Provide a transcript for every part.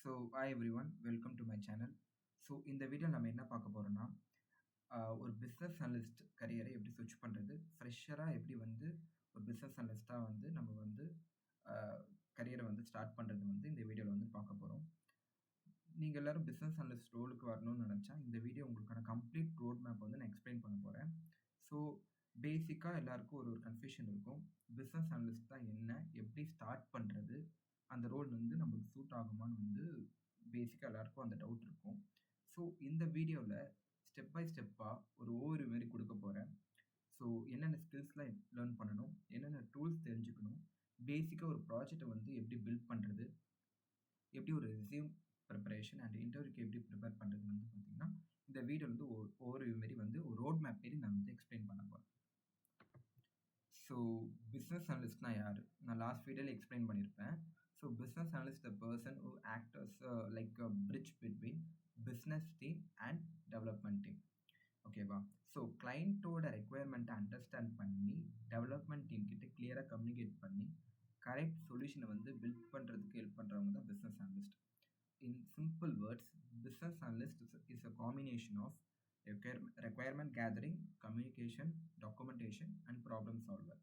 Hi everyone, welcome to my channel. இந்த video நம்ம என்ன பார்க்க போறோம்னா, ஒரு பிசினஸ் அனலிஸ்ட் கரியரை எப்படி ஸ்விட்ச் பண்றது? ஃப்ரெஷரா எப்படி வந்து ஒரு பிசினஸ் அனலிஸ்ட்டா வந்து நம்ம வந்து அ கரியர வந்து ஸ்டார்ட் பண்றது வந்து இந்த வீடியோல வந்து பார்க்க போறோம். நீங்க எல்லாரும் பிசினஸ் அனலிஸ்ட் ரோலுக்கு வரணும்னு நெனச்சா, இந்த வீடியோ உங்களுக்கான கம்ப்ளீட் ரோட் மேப் வந்து நான் எக்ஸ்பிளைன் பண்ண போறேன். ஸோ பேசிக்கா எல்லாருக்கும் ஒரு கன்ஃப்யூஷன் இருக்கும். பிசினஸ் அனலிஸ்ட்னா என்ன? எப்படி ஸ்டார்ட் பண்றது? அந்த ரோல் வந்து நம்மளுக்கு சூட் ஆகுமான்னு வந்து பேசிக்கா எல்லாருக்கும் அந்த டவுட் இருக்கும். ஸோ இந்த வீடியோல ஸ்டெப் பை ஸ்டெப்பா ஒரு ஓவர்வியூ மாரி குடுக்க போறேன். ஸோ என்னென்ன ஸ்கில்ஸ்லாம் லேர்ன் பண்ணணும்? என்னென்ன டூல்ஸ் தெரிஞ்சுக்கணும்? பேசிக்கா ஒரு ப்ராஜெக்ட்ட வந்து எப்படி பில்ட் பண்றது? எப்படி ஒரு ரெஸ்யூம் ப்ரிப்பரேஷன் அண்ட் இன்டர்வியூக்கு எப்படி ப்ரிப்பேர் பண்றதுன்னு வந்து பார்த்தீங்கன்னா, இந்த வீடியோல வந்து ஓவர்வியூ மாரி வந்து ஒரு ரோட் மேப் மாரி நான் வந்து எக்ஸ்பிளைன் பண்ண போறேன். ஸோ பிசினஸ் அனலிஸ்ட்னா யாரு? நான் லாஸ்ட் வீடியோல எக்ஸ்பிளைன் பண்ணியிருப்பேன். So business analyst the person who act as like a bridge between business team and development team. ஓகேவா? ஸோ கிளையண்ட்டோட ரெக்வயர்மெண்ட்ட அண்டர்ஸ்டாண்ட் பண்ணி, டெவலப்மெண்ட் டீம் கிட்ட கிளியரா கம்யூனிகேட் பண்ணி, கரெக்ட் சொல்யூஷன வந்து பில்ட் பண்றதுக்கு ஹெல்ப் பண்றவங்க தான் business analyst. In simple words, business analyst is a combination of requirement gathering, communication, documentation, and problem solver.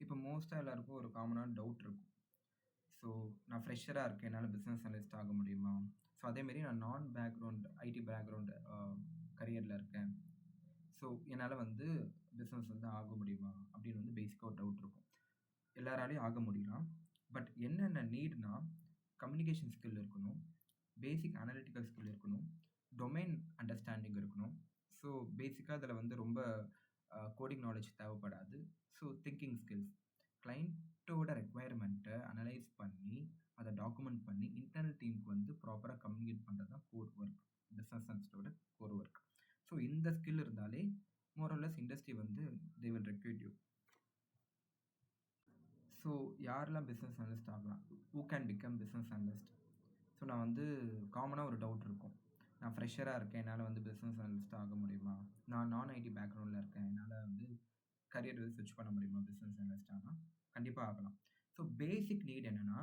இப்போ மோஸ்ட்டாக எல்லாருக்கும் ஒரு காமனான டவுட் இருக்கும். ஸோ நான் ஃப்ரெஷராக இருக்கேன், என்னால் பிஸ்னஸ் அனலிஸ்ட் ஆக முடியுமா? ஸோ அதேமாரி நான் நான் பேக்ரவுண்ட் ஐடி பேக்ரவுண்ட் கரியரில் இருக்கேன். ஸோ என்னால் வந்து பிஸ்னஸ் வந்து ஆக முடியுமா? அப்படின்னு வந்து பேசிக்காக ஒரு டவுட் இருக்கும். எல்லாராலையும் ஆக முடியலாம். பட் என்னென்ன நீட்னா கம்யூனிகேஷன் ஸ்கில் இருக்கணும், பேசிக் அனலிட்டிக்கல் ஸ்கில் இருக்கணும், டொமைன் அண்டர்ஸ்டாண்டிங் இருக்கணும். ஸோ பேசிக்கா அதில வந்து ரொம்ப கோடிங் நாலேட்ஜ் தேவைப்படாது. So thinking skills. கிளையண்ட்டோட ரெக்வயர்மெண்ட்ட அனலைஸ் பண்ணி, அத டாக்குமெண்ட் பண்ணி, இன்டர்னல் டீமுக்கு வந்து ப்ராப்பரா கம்யூனிகேட் பண்றது தான் கோர் ஒர்க். பிசினஸ் அனலிஸ்ட்டோட கோர் ஒர்க். ஸோ இந்த ஸ்கில் இருந்தாலே மோர் ஆர் லெஸ் இண்டஸ்ட்ரி வந்து they will recruit you. So யாரெல்லாம் பிஸ்னஸ் அனலிஸ்ட் ஆகலாம்? Who can become business analyst? So நான் வந்து காமனாக ஒரு டவுட் இருக்கும். நான் ஃப்ரெஷராக இருக்கேன், என்னால் வந்து பிஸ்னஸ் அனலிஸ்ட் ஆக முடியுமா? நான் நான் ஐடி பேக்ரவுண்டில் இருக்கேன், என்னால் வந்து கரியர் வந்து ஸ்விட்ச் பண்ண முடியுமா பிஸ்னஸ் அனலிஸ்ட் ஆனா? கண்டிப்பாக ஆகலாம். ஸோ பேசிக் நீட் என்னன்னா,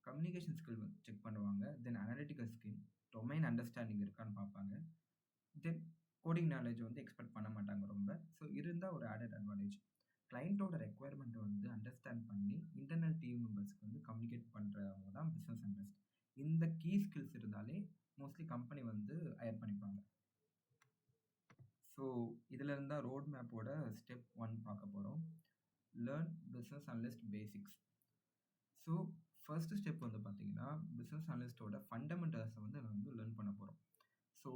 கம்யூனிகேஷன் ஸ்கில் செக் பண்ணுவாங்க. தென் அனலிட்டிக்கல் ஸ்கில், டொமைன் அண்டர்ஸ்டாண்டிங் இருக்கான்னு பார்ப்பாங்க. தென் கோடிங் நாலேட்ஜ் வந்து எக்ஸ்பெக்ட் பண்ண மாட்டாங்க ரொம்ப. ஸோ இருந்தால் ஒரு ஆடட் அட்வான்டேஜ். கிளையண்ட்டோட ரெக்வயர்மெண்ட்ட வந்து அண்டர்ஸ்டாண்ட் பண்ணி, இன்டர்னல் டீம் மெம்பர்ஸ்க்கு வந்து கம்யூனிகேட் பண்றவங்க தான் பிசினஸ் அனலிஸ்ட். இந்த கீ ஸ்கில்ஸ் இருந்தாலே மோஸ்ட்லி கம்பெனி வந்து ஹையர் பண்ணிப்பாங்க. ஸோ இதுல இருந்தா ரோட் மேப்போட ஸ்டெப் 1 பார்க்க போறோம். Learn business analyst basics. So first step வந்து பார்த்தீங்கன்னா, பிசினஸ் அனலிஸ்ட்டோட ஃபண்டமெண்டல்ஸ வந்து நம்ம வந்து லேர்ன் பண்ண போறோம். ஸோ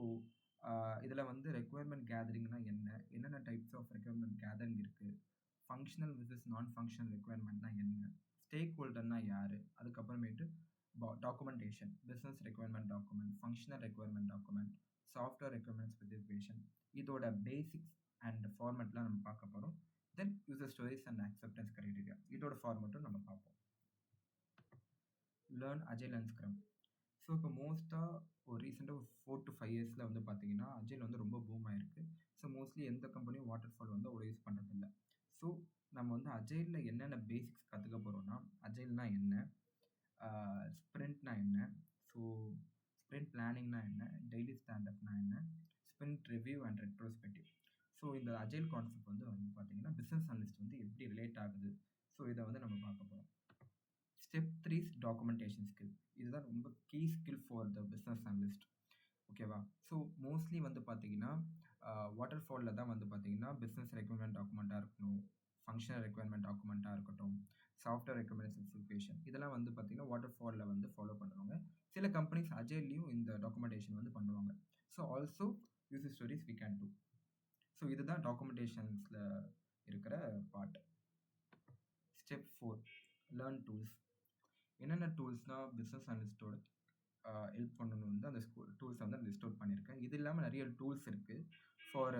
இதுல வந்து ரெக்வயர்மெண்ட் கேதரிங்னா என்ன? என்னென்ன டைப்ஸ் ஆஃப் ரெக்வயர்மெண்ட் கேதரிங் இருக்கு? ஃபங்ஷனல் வெர்சஸ் நான் ஃபங்ஷனல் ரெக்வயர்மெண்ட்னா என்ன? ஸ்டேக் ஹோல்டர்னா யாரு? அதுக்கப்புறமேட்டு documentation, business requirement document, functional requirement document, software requirement specification. இதோட பேசிக்ஸ் அண்ட் ஃபார்மேட்லாம் நம்ம பார்க்க போறோம். தென் user stories and acceptance criteria. இதோட ஃபார்மேட்டும் நம்ம பார்ப்போம். Learn agile and scrum. So இப்போ ஒரு ரீசெண்டாக ஒரு 4 to 5 இயர்ஸில் வந்து பார்த்தீங்கன்னா, அஜைல் வந்து ரொம்ப பூம் ஆயிருக்கு. ஸோ மோஸ்ட்லி எந்த கம்பெனியும் வாட்டர் ஃபால் வந்து அவ்வளோ யூஸ் பண்ணுறதில்ல. ஸோ நம்ம வந்து அஜைல்ல என்னென்ன பேசிக்ஸ் கற்றுக்க போகிறோம்னா, அஜைல்னா என்ன? ஸ்ப்ரிண்ட்னா என்ன? ஸோ ஸ்ப்ரிண்ட் பிளானிங்னா என்ன? டெய்லி ஸ்டாண்டப்னா என்ன? Sprint review and retrospective. So இந்த அஜைல் கான்செப்ட் வந்து பார்த்தீங்கன்னா, பிசினஸ் அனலிஸ்ட் வந்து எப்படி ரிலேட் ஆகுது? ஸோ இத வந்து நம்ம பார்க்க போறோம். Step 3 is documentation skill. இதுதான் ரொம்ப key skill for the business analyst. ஓகேவா? ஸோ மோஸ்ட்லி வந்து பார்த்தீங்கன்னா, வாட்டர் ஃபால்ல தான் வந்து பார்த்தீங்கன்னா, பிசினஸ் ரெக்வயர்மெண்ட் டாக்குமெண்ட்டா இருக்கணும், ஃபங்ஷனல் ரெக்வயர்மெண்ட் டாக்குமெண்ட்டா இருக்கட்டும், சாஃப்ட்வேர் ரெக்வயர்மெண்ட் ஸ்பெசிஃபிகேஷன் இதெல்லாம் வந்து பார்த்தீங்கன்னா, வாட்டர் ஃபால்ல வந்து ஃபாலோ பண்ணுவாங்க. சில கம்பெனிஸ் அஜைல்லயும் இந்த டாக்குமெண்டேஷன் வந்து பண்ணுவாங்க. So also user stories we can do. So இதுதான் டாக்குமெண்டேஷன்ஸ்ல இருக்கிற பார்ட். Step 4 learn tools. என்னென்ன டூல்ஸ்னா பிசினஸ் அனலிஸ்ட்டோட ஹெல்ப் பண்ணணும் வந்து அந்த டூல்ஸை வந்து லிஸ்ட் அவுட் பண்ணியிருக்கேன். இது இல்லாமல் நிறைய டூல்ஸ் இருக்குது. ஃபார்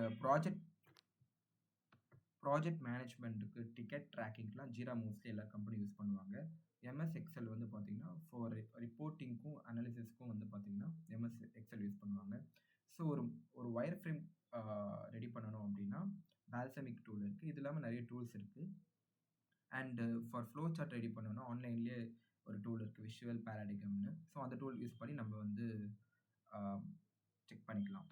ப்ராஜெக்ட் மேனேஜ்மெண்ட்டுக்கு டிக்கெட் ட்ராக்கிங்க்குலாம் ஜீரா மோஸ்ட்லி எல்லா கம்பெனி யூஸ் பண்ணுவாங்க. எம்எஸ் எக்ஸல் வந்து பார்த்தீங்கன்னா ஃபார் ரிப்போர்ட்டிங்க்கும் அனாலிசிஸ்க்கும் வந்து பார்த்தீங்கன்னா எம்எஸ் எக்ஸல் யூஸ் பண்ணுவாங்க. ஸோ ஒரு வயர் ஃப்ரேம் ரெடி பண்ணணும் அப்படின்னா பால்சமிக் டூல் இருக்குது. இது இல்லாமல் நிறைய டூல்ஸ் இருக்குது. And for flow chart ready பண்ணணும்னா ஆன்லைன்லேயே ஒரு டூல் இருக்கு. விஷுவல் பாராடிகம்னு. ஸோ அந்த டூல் யூஸ் பண்ணி நம்ம வந்து அ செக் பண்ணிக்கலாம்.